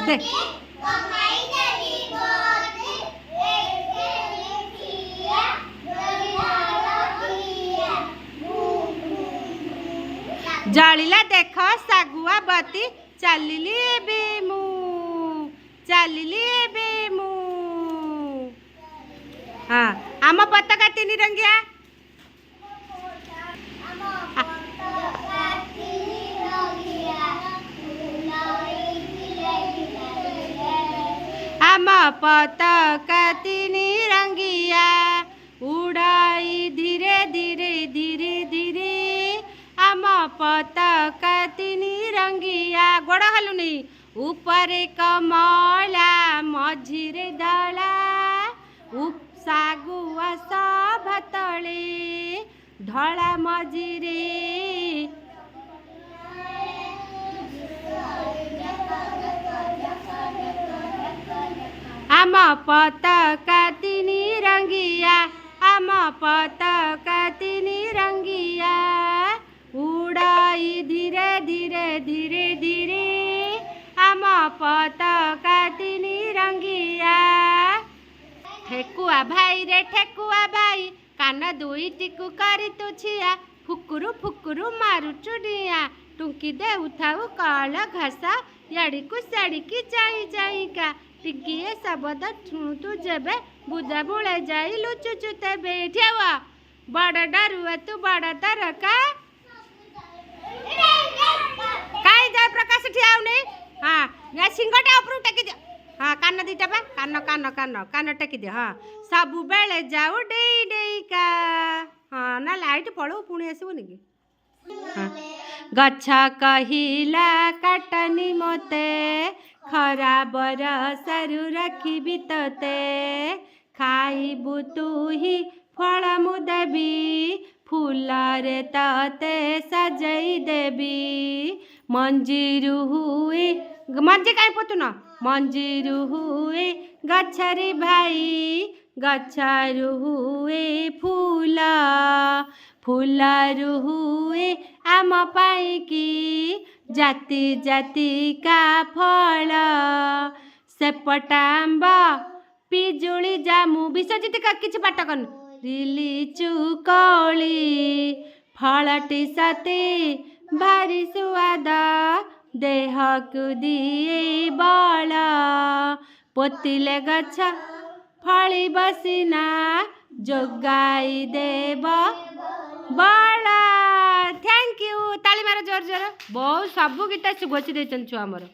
दे जलिला देख सागुआ बती चलिली बे मु चलिली बे मु हाँ आम पताका तीन रंगिया आम पताका तीन रंगिया उड़ाई धीरे धीरे धीरे धीरे आम पताका तीन रंगिया गोड़ हलुनी ऊपर कमला मझिरे धला सागुआ सब तले धला मझिरे आम पताका तीन रंगिया आम पताका तीन रंगिया उड़ाई धीरे धीरे धीरे धीरे आम पताका तीन रंगिया ठेकुआ भाई रे ठेकुआ भाई कान दुईटिकु करी तु छिया फुकुरु फुकुरु मारु चुडिया टुंकी दे उठाऊ कल घासा याड़ीकु साड़ीकी जाई जाईका टिकिए शब्द शुणुतु जेबे बुझा बुले जाई लुचुचु तेबे ठेवा बड़ डरुआ तू बड़ दरका काई जय प्रकाश ठियाउ नहीं हाँ या सिंगटा ऊपर टेकी दे हाँ कान दीटा बा कान कान कान कान टेकी दे हाँ सबु बेले जाऊ डेई डेई का हाँ ना लाइट पड़ो पुणी आसबनी कि हाँ गच्छा कहिला काटनी मते खराबर सारू रखी तोते खाइबु तू ही फल मु देबी फूलरे तते सजई देबी मंजीरु हुए मंजी कहीं पोतुन मंजीरु हुए गछरी भाई गछरु हुए फूल फूलरु हुए आम पाई की जाति जाति का फल सेपटाम्ब पिजुली जामु विश्वजित का किछि पाठ कन लिचु कौली फलटी सती भारी सुआद देहकु दिए बल पोतिले गछ फली बसिना जोगाई देव बल थैंक यू ताली मार जोर जोर बहुत सब गीत सुगोची देछन छुआ हमर।